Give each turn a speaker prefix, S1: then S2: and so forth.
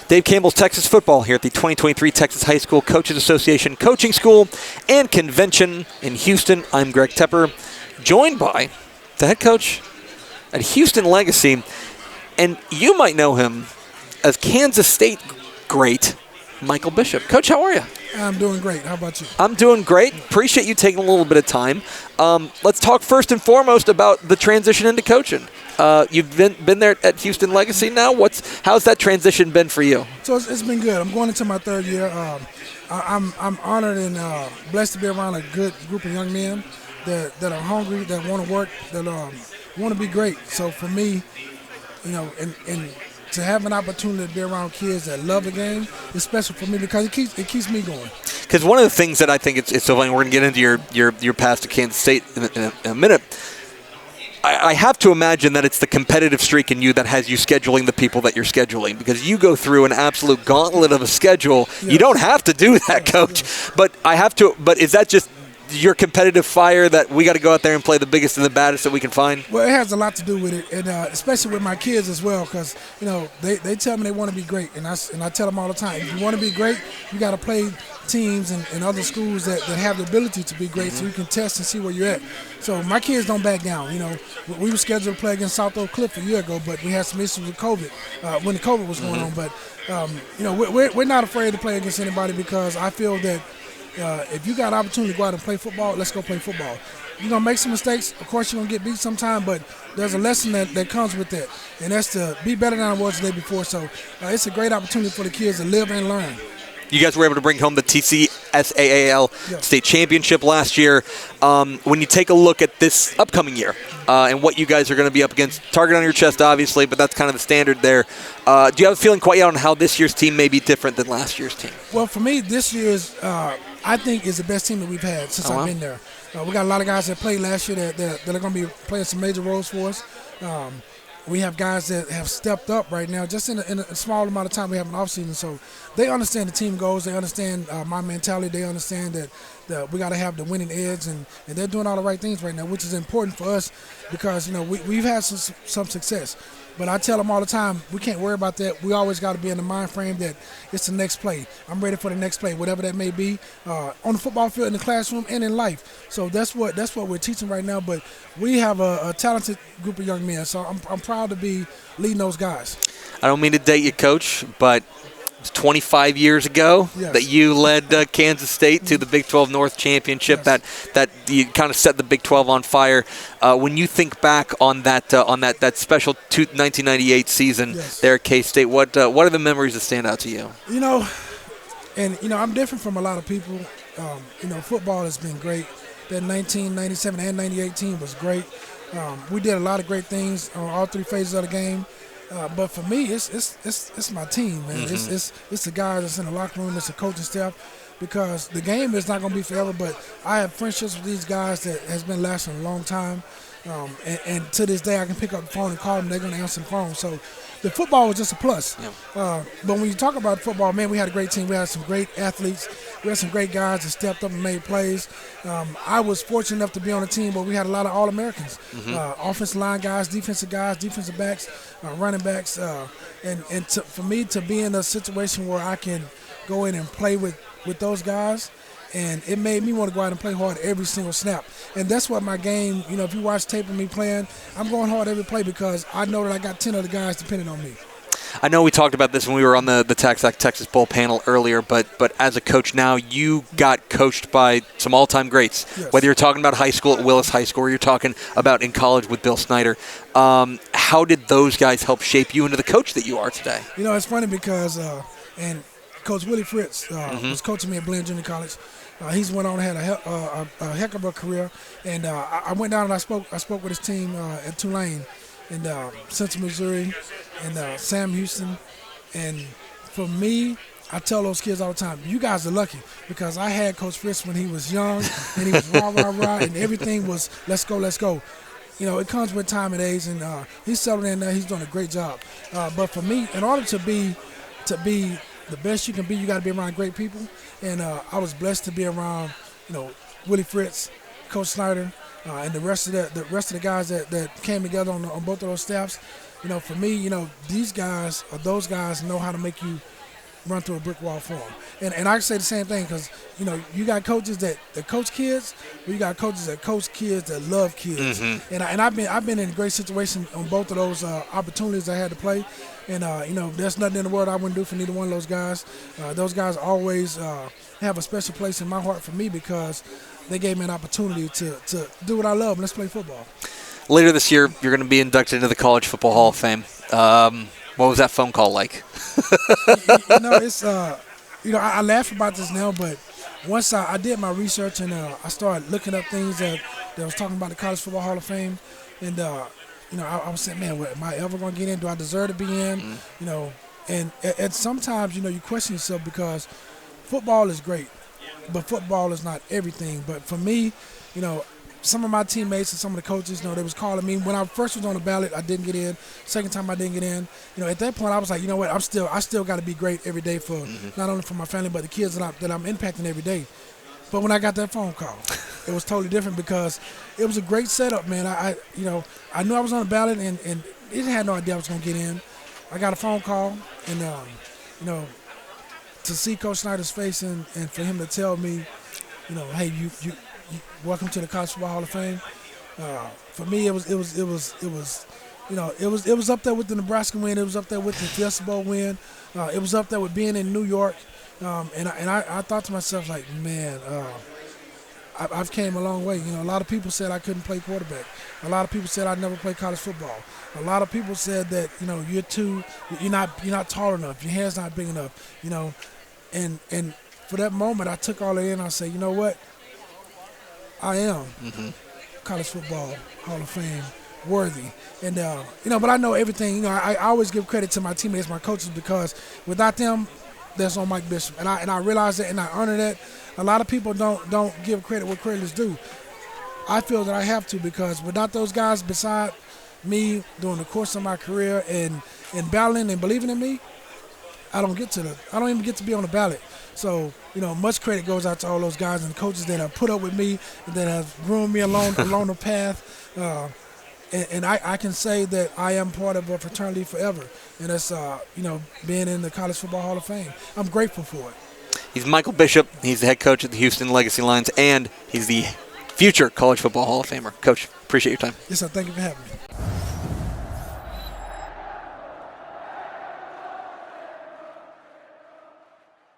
S1: Dave Campbell's Texas Football here at the 2023 Texas High School Coaches Association Coaching School and Convention in Houston. I'm Greg Tepper, joined by the head coach at Houston Legacy, and you might know him as Kansas State great Michael Bishop. Coach, how are you?
S2: I'm doing great. How about you?
S1: I'm doing great. Appreciate you taking a little bit of time. Let's talk first and foremost about the transition into coaching. You've been there at Houston Legacy now. How's that transition been for you?
S2: So it's been good. I'm going into my third year. I'm honored and blessed to be around a good group of young men that are hungry, that want to work, that want to be great. So for me, and to have an opportunity to be around kids that love the game is special for me because it keeps me going.
S1: Because one of the things that I think it's so funny, we're going to get into your past to Kansas State in a minute. I have to imagine that it's the competitive streak in you that has you scheduling the people that you're scheduling, because you go through an absolute gauntlet of a schedule. Yes. You don't have to do that, Coach. Yes. But is that just your competitive fire that we got to go out there and play the biggest and the baddest that we can find?
S2: Well, it has a lot to do with it, and especially with my kids as well, because they tell me they want to be great, and I tell them all the time, if you want to be great, you got to play teams and other schools that have the ability to be great, so you can test and see where you're at. So my kids don't back down. We were scheduled to play against South Oak Cliff a year ago, but we had some issues with COVID when the COVID was going on. But we're not afraid to play against anybody, because I feel that if you got an opportunity to go out and play football, let's go play football. You're going to make some mistakes. Of course, you're going to get beat sometime, but there's a lesson that comes with that, and that's to be better than I was the day before. So it's a great opportunity for the kids to live and learn.
S1: You guys were able to bring home the THSCA state championship last year. When you take a look at this upcoming year and what you guys are going to be up against, target on your chest, obviously, but that's kind of the standard there. Do you have a feeling quite yet on how this year's team may be different than last year's team?
S2: Well, for me, this year's, I think, is the best team that we've had since I've been there. We got a lot of guys that played last year that are going to be playing some major roles for us. We have guys that have stepped up right now just in a small amount of time we have an offseason. So they understand the team goals. They understand my mentality. They understand that we got to have the winning edge, and they're doing all the right things right now, which is important for us because, we've had some success. But I tell them all the time, we can't worry about that. We always got to be in the mind frame that it's the next play. I'm ready for the next play, whatever that may be, on the football field, in the classroom, and in life. So that's what we're teaching right now. But we have a talented group of young men, so I'm proud to be leading those guys.
S1: I don't mean to date you, Coach, but it was 25 years ago that you led Kansas State to the Big 12 North Championship. Yes. That you kind of set the Big 12 on fire. When you think back on that special 1998 season there at K-State, what are the memories that stand out to you?
S2: I'm different from a lot of people. Football has been great. That 1997 and 98 team was great. We did a lot of great things on all three phases of the game. But for me, it's my team, man. Mm-hmm. It's the guys that's in the locker room, it's the coaching staff, because the game is not going to be forever. But I have friendships with these guys that has been lasting a long time, and to this day, I can pick up the phone and call them. They're going to answer the phone. So the football was just a plus. Yeah. But when you talk about football, man, we had a great team. We had some great athletes. We had some great guys that stepped up and made plays. I was fortunate enough to be on a team where we had a lot of All-Americans, offensive line guys, defensive backs, running backs. For me to be in a situation where I can go in and play with those guys, and it made me want to go out and play hard every single snap. And that's what my game, if you watch tape of me playing, I'm going hard every play because I know that I got 10 other guys depending on me.
S1: I know we talked about this when we were on the Texas Bowl panel earlier, but as a coach now, you got coached by some all-time greats. Yes. Whether you're talking about high school at Willis High School or you're talking about in college with Bill Snyder, how did those guys help shape you into the coach that you are today?
S2: It's funny because and Coach Willie Fritz was coaching me at Blaine Junior College. He's went on and had a heck of a career, and I went down and I spoke with his team at Tulane in Central Missouri and Sam Houston. And for me, I tell those kids all the time, you guys are lucky because I had Coach Fritz when he was young and he was rah, and everything was let's go. It comes with time and age, and he's settled in there. He's doing a great job. But for me, in order to be the best you can be, you got to be around great people. And I was blessed to be around, Willie Fritz, Coach Snyder, and the rest of the guys that came together on both of those staffs. For me, these guys or those guys know how to make you run through a brick wall for them. And I say the same thing because, you got coaches that coach kids, but you got coaches that coach kids that love kids.
S1: Mm-hmm.
S2: And I've been in a great situation on both of those opportunities I had to play. And, there's nothing in the world I wouldn't do for neither one of those guys. Those guys always have a special place in my heart for me because they gave me an opportunity to do what I love, and let's play football.
S1: Later this year, you're going to be inducted into the College Football Hall of Fame. What was that phone call like?
S2: It's I laugh about this now, but once I did my research and I started looking up things that was talking about the College Football Hall of Fame, and I was saying, man, am I ever going to get in? Do I deserve to be in? Mm-hmm. And sometimes you question yourself because football is great, but football is not everything. But for me, some of my teammates and some of the coaches, they was calling me. When I first was on the ballot, I didn't get in. Second time I didn't get in. At that point I was like, you know what, I still got to be great every day for not only for my family but the kids that I'm impacting every day. But when I got that phone call, it was totally different because it was a great setup, man. I knew I was on the ballot and it had no idea I was going to get in. I got a phone call and to see Coach Snyder's face and for him to tell me, hey, you welcome to the College Football Hall of Fame. For me, it was up there with the Nebraska win. It was up there with the Fiesta Bowl win. It was up there with being in New York. And I thought to myself, like, man, I've came a long way. A lot of people said I couldn't play quarterback. A lot of people said I'd never play college football. A lot of people said that you're not tall enough. Your hand's not big enough. And for that moment, I took all that in. I said, you know what? I am College Football Hall of Fame worthy. And, but I know everything. I always give credit to my teammates, my coaches, because without them, there's no Mike Bishop. And I realize that and I honor that. A lot of people don't give credit where credit is due. I feel that I have to because without those guys beside me during the course of my career and battling and believing in me, I don't even get to be on the ballot. So, much credit goes out to all those guys and coaches that have put up with me, that have groomed me along the path. And I can say that I am part of a fraternity forever. And that's, being in the College Football Hall of Fame. I'm grateful for it.
S1: He's Michael Bishop. He's the head coach at the Houston Legacy Lions, and he's the future College Football Hall of Famer. Coach, appreciate your time.
S2: Yes, sir. Thank you for having me.